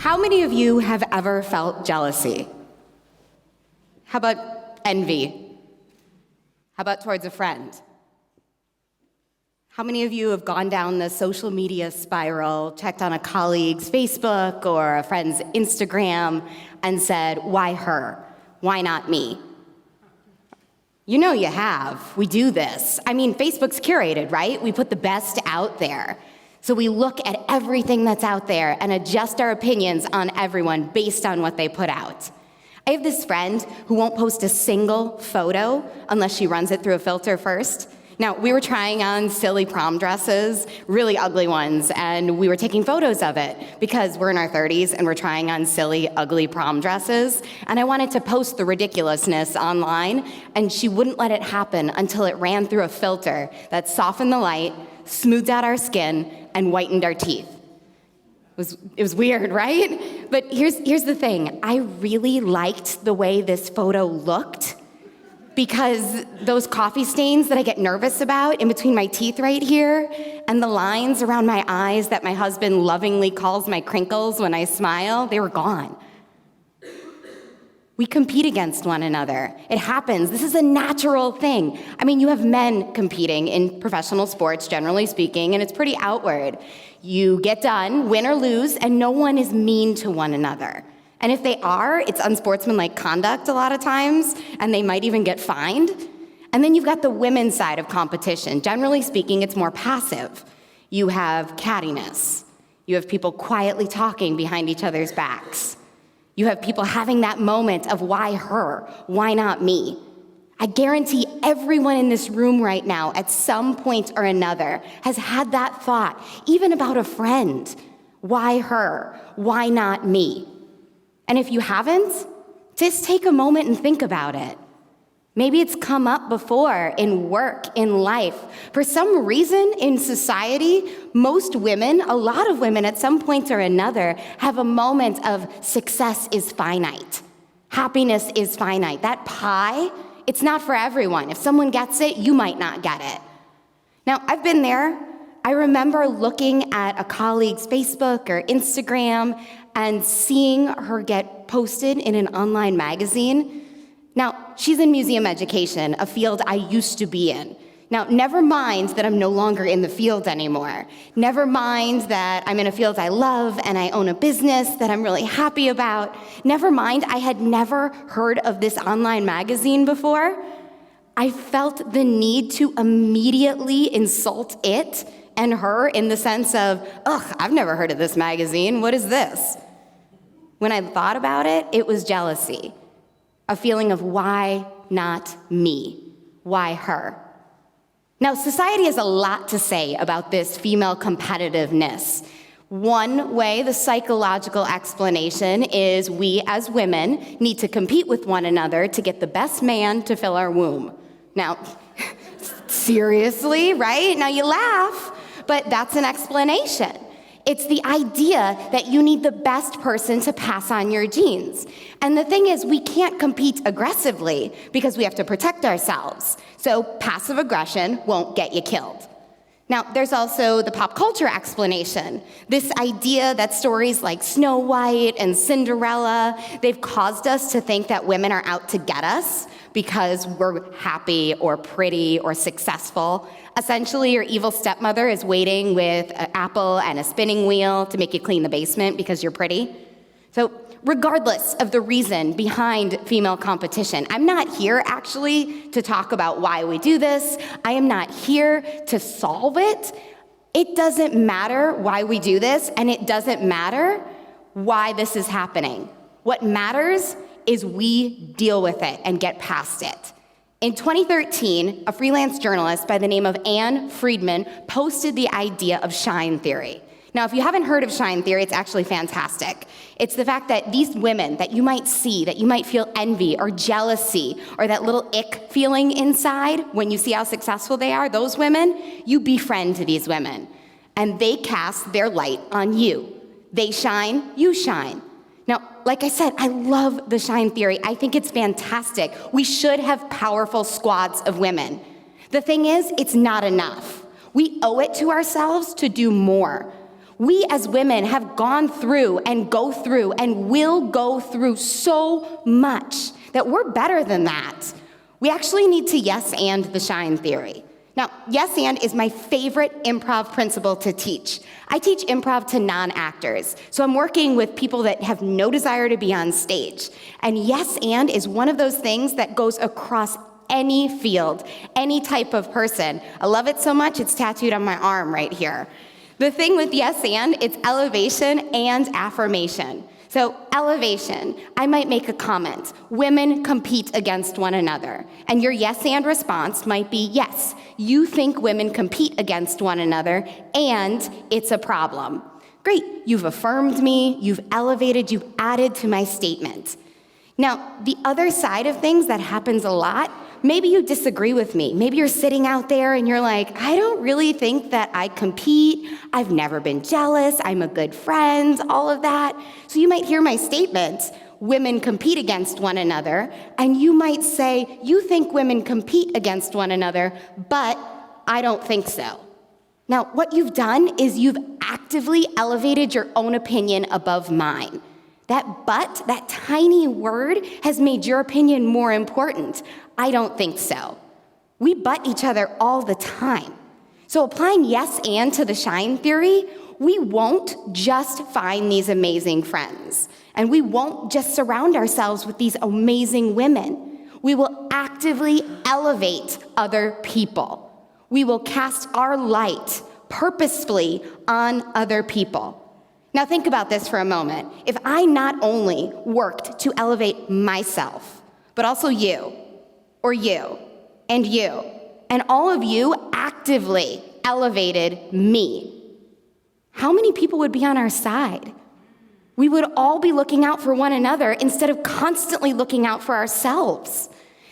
How many of you have ever felt jealousy? How about envy? How about towards a friend? How many of you have gone down the social media spiral, checked on a colleague's Facebook or a friend's Instagram and said, why her? Why not me? You know you have. We do this. I mean, Facebook's curated, right? We put the best out there. So we look at everything that's out there and adjust our opinions on everyone based on what they put out. I have this friend who won't post a single photo unless she runs it through a filter first. Now, we were trying on silly prom dresses, really ugly ones, and we were taking photos of it because we're in our 30s and we're trying on silly, ugly prom dresses. And I wanted to post the ridiculousnness online, and she wouldn't let it happen until it ran through a filter that softened the light, smoothed out our skin, and whitened our teeth. It was weird, right? But here's the thing. I really liked the way this photo looked because those coffee stains that I get nervous about in between my teeth right here and the lines around my eyes that my husband lovingly calls my crinkles when I smile, they were gone. We compete against one another. It happens. This is a natural thing. I mean, you have men competing in professional sports, generally speaking, and it's pretty outward. You get done, win or lose, and no one is mean to one another. And if they are, it's unsportsmanlike conduct a lot of times, and they might even get fined. And then you've got the women's side of competition. Generally speaking, it's more passive. You have cattiness. You have people quietly talking behind each other's backs. You have people having that moment of why her, why not me? I guarantee everyone in this room right now at some point or another has had that thought, even about a friend. Why her? Why not me? And if you haven't, just take a moment and think about it. Maybe it's come up before in work, in life. For some reason in society, most women, a lot of women at some point or another, have a moment of success is finite. Happiness is finite. That pie, it's not for everyone. If someone gets it, you might not get it. Now, I've been there. I remember looking at a colleague's Facebook or Instagram and seeing her get posted in an online magazine. Now, she's in museum education, a field I used to be in. Now, never mind that I'm no longer in the field anymore. Never mind that I'm in a field I love and I own a business that I'm really happy about. Never mind I had never heard of this online magazine before. I felt the need to immediately insult it and her in the sense of, ugh, I've never heard of this magazine. What is this? When I thought about it, it was jealousy. A feeling of why not me? Why her? Now, society has a lot to say about this female competitiveness. One way, the psychological explanation is we as women need to compete with one another to get the best man to fill our womb. Now, seriously, right? Now you laugh, but that's an explanation. It's the idea that you need the best person to pass on your genes. And the thing is, we can't compete aggressively because we have to protect ourselves. So passive aggression won't get you killed. Now, there's also the pop culture explanation. This idea that stories like Snow White and Cinderella, they've caused us to think that women are out to get us because we're happy or pretty or successful. Essentially, your evil stepmother is waiting with an apple and a spinning wheel to make you clean the basement because you're pretty. So regardless of the reason behind female competition, I'm not here actually to talk about why we do this. I am not here to solve it. It doesn't matter why we do this, and it doesn't matter why this is happening. What matters is we deal with it and get past it. In 2013, a freelance journalist by the name of Anne Friedman posted the idea of shine theory. Now, if you haven't heard of shine theory, it's actually fantastic. It's the fact that these women that you might see, that you might feel envy or jealousy or that little ick feeling inside when you see how successful they are, those women, you befriend these women. And they cast their light on you. They shine, you shine. Now, like I said, I love the shine theory. I think it's fantastic. We should have powerful squads of women. The thing is, it's not enough. We owe it to ourselves to do more. We as women have gone through and go through and will go through so much that we're better than that. We actually need to yes and the shine theory. Now, yes and is my favorite improv principle to teach. I teach improv to non-actors, so I'm working with people that have no desire to be on stage. And yes and is one of those things that goes across any field, any type of person. I love it so much, it's tattooed on my arm right here. The thing with yes and, it's elevation and affirmation. So elevation, I might make a comment. Women compete against one another. And your yes and response might be, yes, you think women compete against one another and it's a problem. Great, you've affirmed me, you've elevated, you've added to my statement. Now, the other side of things that happens a lot, maybe you disagree with me. Maybe you're sitting out there and you're like, I don't really think that I compete. I've never been jealous. I'm a good friend, all of that. So you might hear my statement, women compete against one another, and you might say, you think women compete against one another, but I don't think so. Now, what you've done is you've actively elevated your own opinion above mine. That but, that tiny word, has made your opinion more important. I don't think so. We but each other all the time. So applying yes and to the shine theory, we won't just find these amazing friends. And we won't just surround ourselves with these amazing women. We will actively elevate other people. We will cast our light purposefully on other people. Now think about this for a moment. If I not only worked to elevate myself, but also you, or you, and all of you actively elevated me, how many people would be on our side? We would all be looking out for one another instead of constantly looking out for ourselves.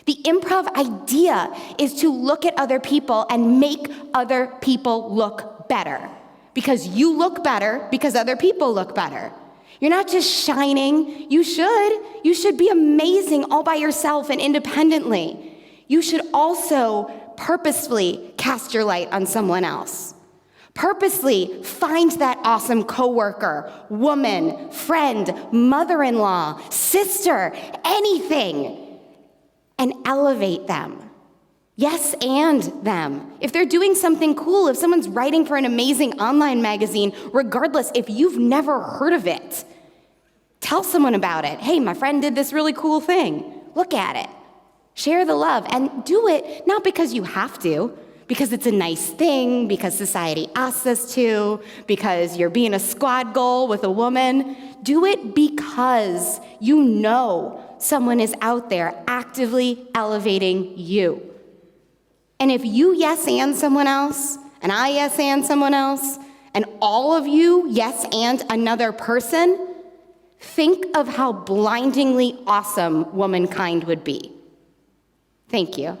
The improv idea is to look at other people and make other people look better. Because you look better, because other people look better. You're not just shining. You should be amazing all by yourself and independently. You should also purposefully cast your light on someone else. Purposely find that awesome coworker, woman, friend, mother-in-law, sister, anything, and elevate them. Yes, and them. If they're doing something cool, if someone's writing for an amazing online magazine, regardless, if you've never heard of it, tell someone about it. Hey, my friend did this really cool thing. Look at it. Share the love, and do it not because you have to, because it's a nice thing, because society asks us to, because you're being a squad goal with a woman. Do it because you know someone is out there actively elevating you. And if you yes and someone else, and I yes and someone else, and all of you yes and another person, think of how blindingly awesome womankind would be. Thank you.